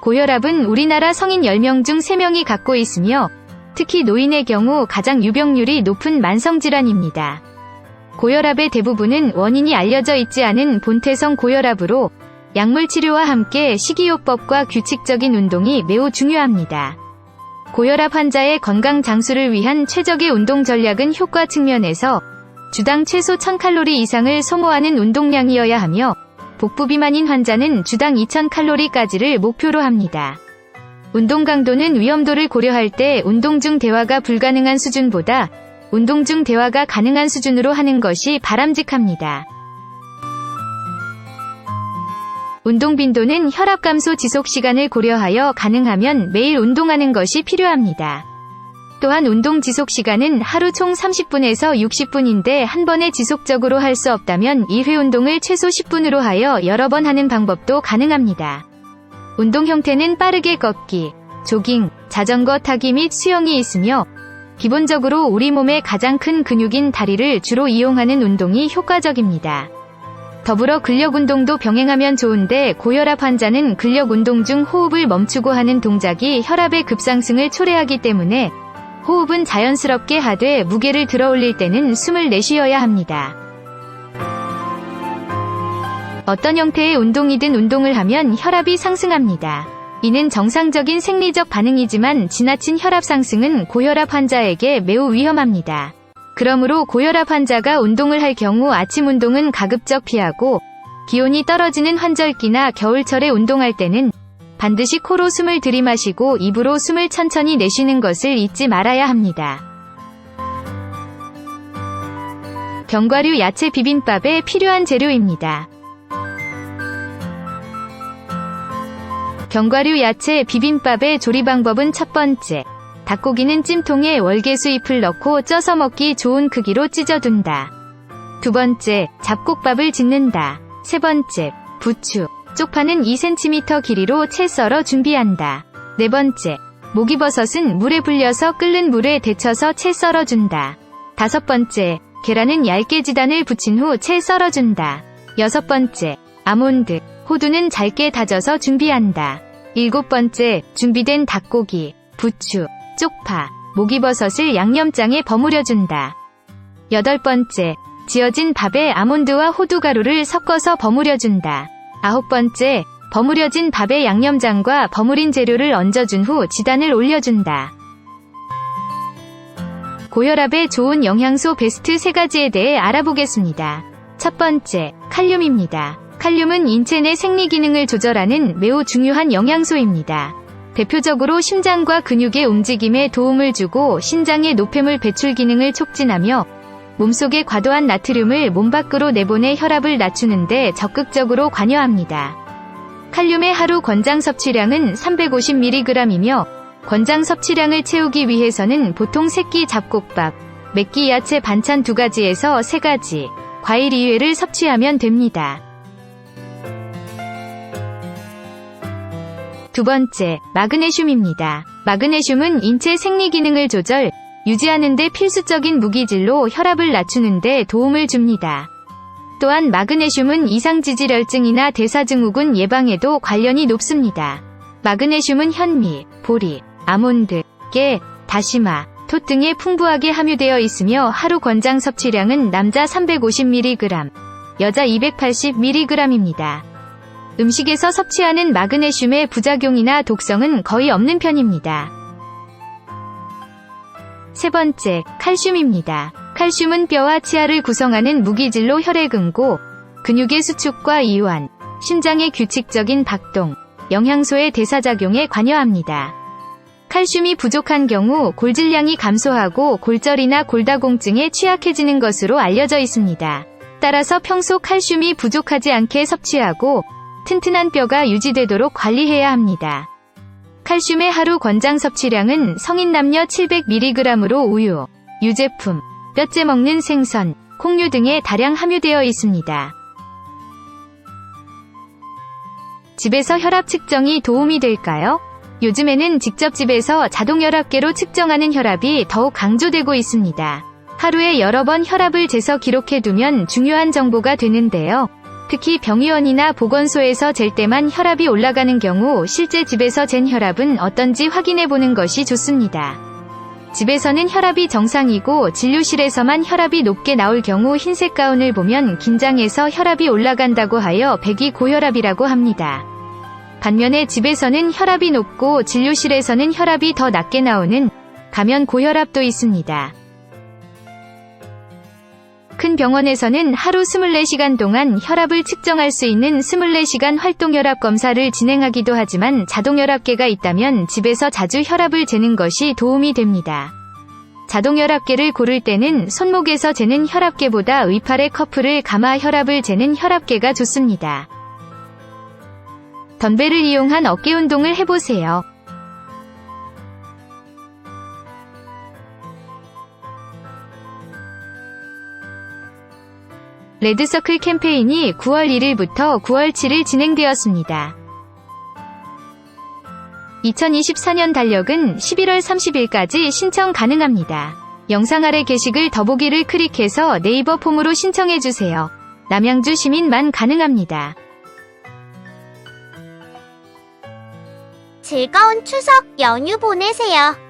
고혈압은 우리나라 성인 10명 중 3명이 갖고 있으며 특히 노인의 경우 가장 유병률이 높은 만성질환입니다. 고혈압의 대부분은 원인이 알려져 있지 않은 본태성 고혈압으로 약물 치료와 함께 식이요법과 규칙적인 운동이 매우 중요합니다. 고혈압 환자의 건강 장수를 위한 최적의 운동 전략은 효과 측면에서 주당 최소 1000칼로리 이상을 소모하는 운동량이어야 하며 복부 비만인 환자는 주당 2000칼로리까지를 목표로 합니다. 운동 강도는 위험도를 고려할 때 운동 중 대화가 불가능한 수준보다 운동 중 대화가 가능한 수준으로 하는 것이 바람직합니다. 운동 빈도는 혈압 감소 지속 시간을 고려하여 가능하면 매일 운동하는 것이 필요합니다. 또한 운동 지속 시간은 하루 총 30분에서 60분인데 한 번에 지속적으로 할 수 없다면 1회 운동을 최소 10분으로 하여 여러 번 하는 방법도 가능합니다. 운동 형태는 빠르게 걷기, 조깅, 자전거 타기 및 수영이 있으며 기본적으로 우리 몸의 가장 큰 근육인 다리를 주로 이용하는 운동이 효과적입니다. 더불어 근력 운동도 병행하면 좋은데 고혈압 환자는 근력 운동 중 호흡을 멈추고 하는 동작이 혈압의 급상승을 초래하기 때문에 호흡은 자연스럽게 하되 무게를 들어 올릴 때는 숨을 내쉬어야 합니다. 어떤 형태의 운동이든 운동을 하면 혈압이 상승합니다. 이는 정상적인 생리적 반응이지만 지나친 혈압 상승은 고혈압 환자에게 매우 위험합니다. 그러므로 고혈압 환자가 운동을 할 경우 아침 운동은 가급적 피하고 기온이 떨어지는 환절기나 겨울철에 운동할 때는 반드시 코로 숨을 들이마시고 입으로 숨을 천천히 내쉬는 것을 잊지 말아야 합니다. 견과류 야채 비빔밥에 필요한 재료입니다. 견과류 야채 비빔밥의 조리 방법은 첫 번째, 닭고기는 찜통에 월계수 잎을 넣고 쪄서 먹기 좋은 크기로 찢어둔다. 두 번째, 잡곡밥을 짓는다. 세 번째, 부추, 쪽파는 2cm 길이로 채 썰어 준비한다. 네 번째, 목이버섯은 물에 불려서 끓는 물에 데쳐서 채 썰어준다. 다섯 번째, 계란은 얇게 지단을 붙인 후 채 썰어준다. 여섯 번째, 아몬드, 호두는 잘게 다져서 준비한다. 일곱 번째, 준비된 닭고기, 부추, 쪽파, 목이버섯을 양념장에 버무려준다. 여덟 번째, 지어진 밥에 아몬드와 호두가루를 섞어서 버무려준다. 아홉 번째, 버무려진 밥에 양념장과 버무린 재료를 얹어준 후 지단을 올려준다. 고혈압에 좋은 영양소 베스트 3가지에 대해 알아보겠습니다. 첫 번째, 칼륨입니다. 칼륨은 인체 내 생리 기능을 조절하는 매우 중요한 영양소입니다. 대표적으로 심장과 근육의 움직임에 도움을 주고 신장의 노폐물 배출 기능을 촉진하며 몸속의 과도한 나트륨을 몸 밖으로 내보내 혈압을 낮추는 데 적극적으로 관여합니다. 칼륨의 하루 권장 섭취량은 350mg이며 권장 섭취량을 채우기 위해서는 보통 새끼 잡곡밥, 맵기 야채 반찬 2가지에서 3가지, 과일 2회를 섭취하면 됩니다. 두 번째, 마그네슘입니다. 마그네슘은 인체 생리 기능을 조절, 유지하는 데 필수적인 무기질로 혈압을 낮추는 데 도움을 줍니다. 또한 마그네슘은 이상지질혈증이나 대사증후군 예방에도 관련이 높습니다. 마그네슘은 현미, 보리, 아몬드, 깨, 다시마, 톳 등에 풍부하게 함유되어 있으며 하루 권장 섭취량은 남자 350mg, 여자 280mg입니다. 음식에서 섭취하는 마그네슘의 부작용이나 독성은 거의 없는 편입니다. 세 번째, 칼슘입니다. 칼슘은 뼈와 치아를 구성하는 무기질로 혈액응고, 근육의 수축과 이완, 심장의 규칙적인 박동, 영양소의 대사작용에 관여합니다. 칼슘이 부족한 경우 골질량이 감소하고 골절이나 골다공증에 취약해지는 것으로 알려져 있습니다. 따라서 평소 칼슘이 부족하지 않게 섭취하고 튼튼한 뼈가 유지되도록 관리해야 합니다. 칼슘의 하루 권장 섭취량은 성인 남녀 700mg으로 우유, 유제품, 뼈째 먹는 생선, 콩류 등에 다량 함유되어 있습니다. 집에서 혈압 측정이 도움이 될까요? 요즘에는 직접 집에서 자동혈압계로 측정하는 혈압이 더욱 강조되고 있습니다. 하루에 여러 번 혈압을 재서 기록해두면 중요한 정보가 되는데요. 특히 병의원이나 보건소에서 잴 때만 혈압이 올라가는 경우 실제 집에서 잰 혈압은 어떤지 확인해 보는 것이 좋습니다. 집에서는 혈압이 정상이고 진료실에서만 혈압이 높게 나올 경우 흰색 가운을 보면 긴장해서 혈압이 올라간다고 하여 배기 고혈압이라고 합니다. 반면에 집에서는 혈압이 높고 진료실에서는 혈압이 더 낮게 나오는 가면 고혈압도 있습니다. 큰 병원에서는 하루 24시간 동안 혈압을 측정할 수 있는 24시간 활동혈압 검사를 진행하기도 하지만 자동혈압계가 있다면 집에서 자주 혈압을 재는 것이 도움이 됩니다. 자동혈압계를 고를 때는 손목에서 재는 혈압계보다 의팔에 커프를 감아 혈압을 재는 혈압계가 좋습니다. 덤벨을 이용한 어깨 운동을 해보세요. 레드서클 캠페인이 9월 1일부터 9월 7일 진행되었습니다. 2024년 달력은 11월 30일까지 신청 가능합니다. 영상 아래 게시글 더보기를 클릭해서 네이버 폼으로 신청해주세요. 남양주 시민만 가능합니다. 즐거운 추석 연휴 보내세요.